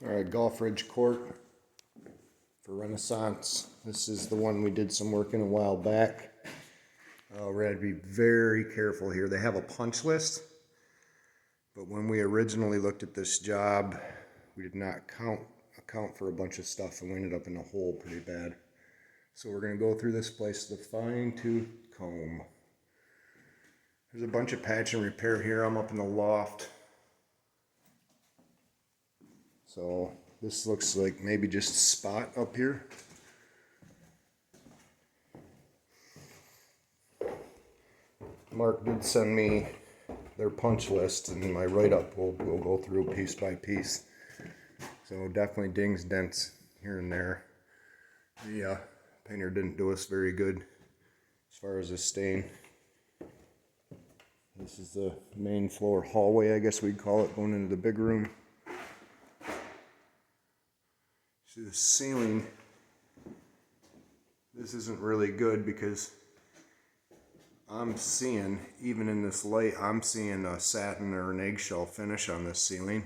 All right, Gulf Ridge Court for Renaissance. This is the one we did some work in a while back. We're going to be very careful here. They have a punch list, but when we originally looked at this job, we did not account for a bunch of stuff, and we ended up in a hole pretty bad. So we're going to go through this place with a fine-tooth comb. There's a bunch of patch and repair here. I'm up in the loft. So this looks like maybe just a spot up here. Mark did send me their punch list, and my write-up will go through piece by piece. So definitely dings, dents here and there. The painter didn't do us very good as far as the stain. This is the main floor hallway, I guess we'd call it, going into the big room. See the ceiling, this isn't really good because I'm seeing, even in this light, I'm seeing a satin or an eggshell finish on this ceiling,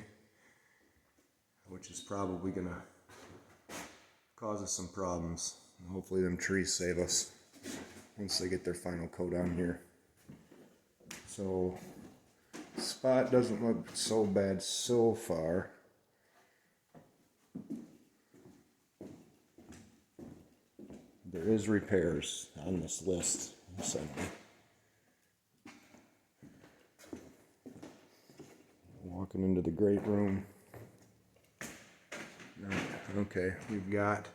which is probably gonna cause us some problems. And hopefully them trees save us once they get their final coat on here. So, spot doesn't look so bad so far. There is repairs on this list. Walking into the great room. Okay, we've got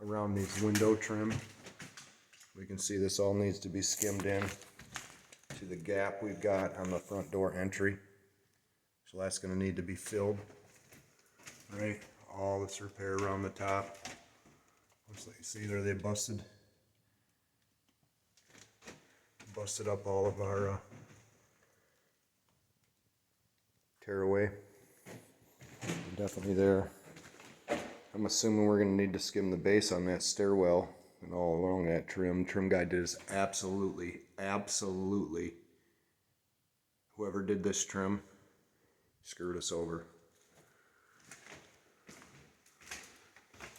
around these window trim. We can see this all needs to be skimmed in to the gap we've got on the front door entry. So that's going to need to be filled. Right, all this repair around the top. Looks like, see there, they busted up all of our tearaway. Definitely there. I'm assuming we're going to need to skim the base on that stairwell and all along that trim. Trim guy did us absolutely, whoever did this trim screwed us over.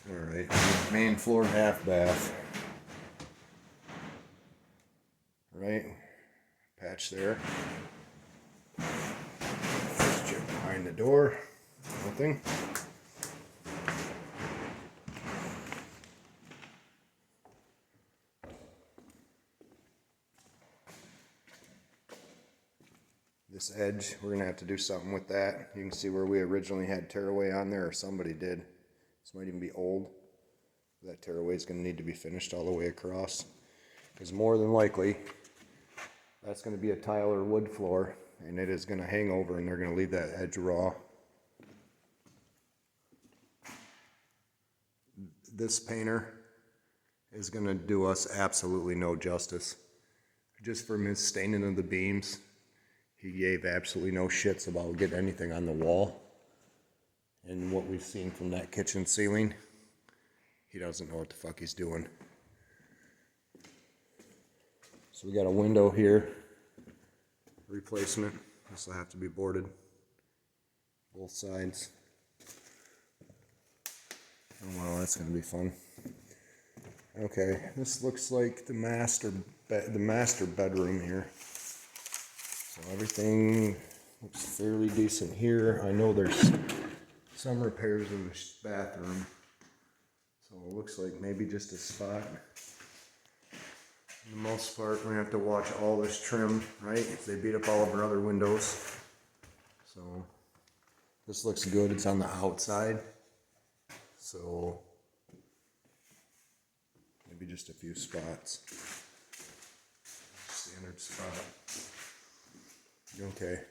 Alright, main floor half bath. Right, patch there. Just check behind the door. Nothing. This edge, we're going to have to do something with that. You can see where we originally had tearaway on there, or somebody did. This might even be old. That tearaway is going to need to be finished all the way across. Because more than likely, that's going to be a tile or wood floor, and it is going to hang over, and they're going to leave that edge raw. This painter is going to do us absolutely no justice. Just from his staining of the beams, he gave absolutely no shits about getting anything on the wall. And what we've seen from that kitchen ceiling, he doesn't know what the fuck he's doing. So we got a window here, replacement. This will have to be boarded, both sides. Oh well, that's gonna be fun. Okay, this looks like the master bedroom here. So everything looks fairly decent here. I know there's some repairs in the bathroom, so it looks like maybe just a spot. For the most part, we're gonna have to watch all this trim, right? They beat up all of our other windows. So this looks good. It's on the outside, so maybe just a few spots. Standard spot. Okay,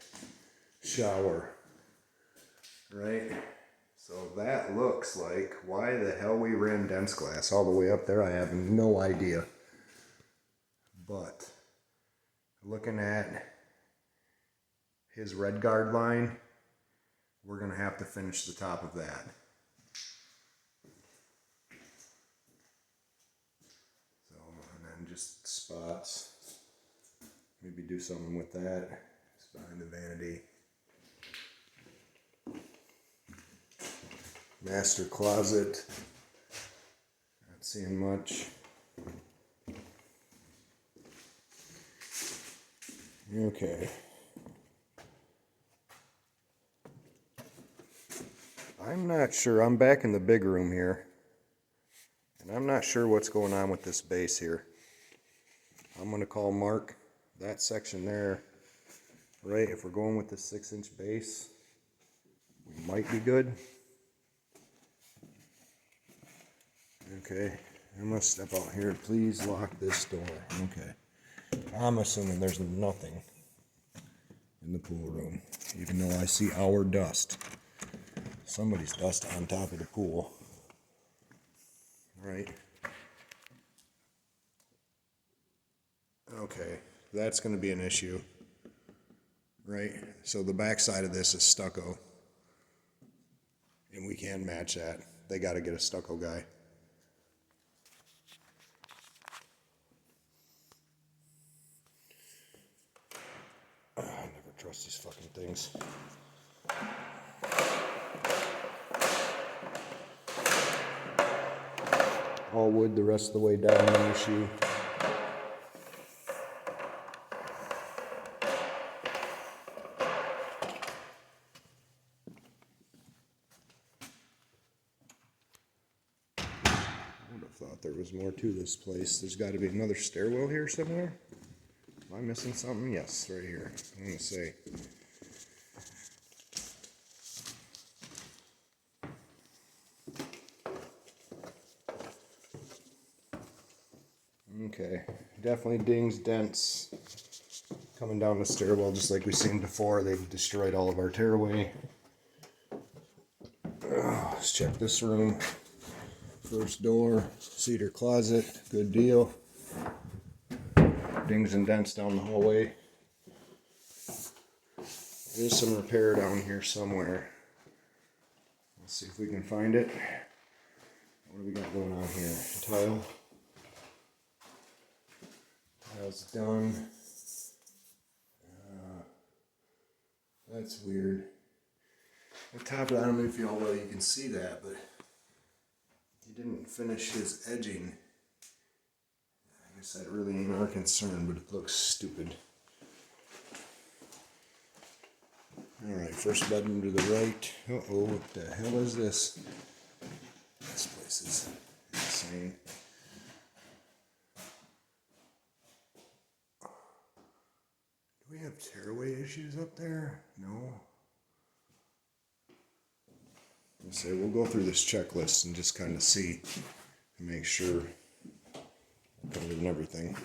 shower, right? So that looks like, why the hell we ran dense glass all the way up there, I have no idea. But looking at his red guard line, we're gonna have to finish the top of that. So, and then just spots, maybe do something with that. It's behind the vanity. Master closet. Not seeing much. Okay. I'm not sure. I'm back in the big room here. And I'm not sure what's going on with this base here. I'm going to call Mark that section there. Right, if we're going with the 6-inch base, we might be good. Okay, I'm going to step out here. Please lock this door. Okay. I'm assuming there's nothing in the pool room, even though I see our dust. Somebody's dust on top of the pool. Right. Okay, that's going to be an issue. Right, so the back side of this is stucco. And we can't match that. They got to get a stucco guy. I never trust these fucking things. All wood the rest of the way down, no issue. I would have thought there was more to this place. There's got to be another stairwell here somewhere. Am I missing something? Yes, right here. I'm going to say. Okay, definitely dings, dents. Coming down the stairwell just like we've seen before. They've destroyed all of our tearaway. Let's check this room. First door, cedar closet, good deal. Dings and dents down the hallway. There's some repair down here somewhere. Let's see if we can find it. What do we got going on here? Tile. Tile's done. That's weird. The top, I don't know if y'all you can see that, but he didn't finish his edging. I guess that really ain't our concern, but it looks stupid. Alright, first bedroom to the right. Uh-oh, what the hell is this? This place is insane. Do we have tearaway issues up there? No. Let's say we'll go through this checklist and just kind of see and make sure we're covered and everything.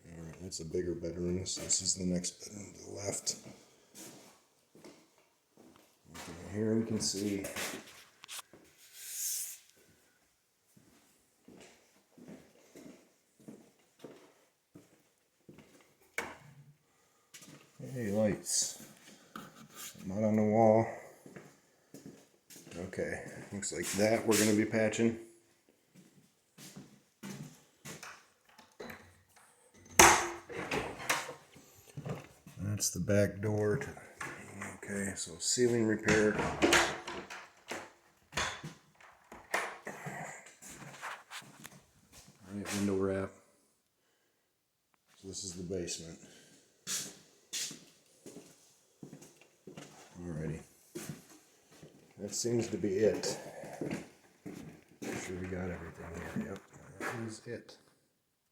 Alright, that's a bigger bedroom. This is the next bedroom to the left. Okay, here we can see hey, lights. Not on the wall. Okay, looks like that we're going to be patching. That's the back door. Okay, so ceiling repair. Alright, window wrap. So this is the basement. Alrighty. That seems to be it. Make sure we got everything here. Yep, that is it.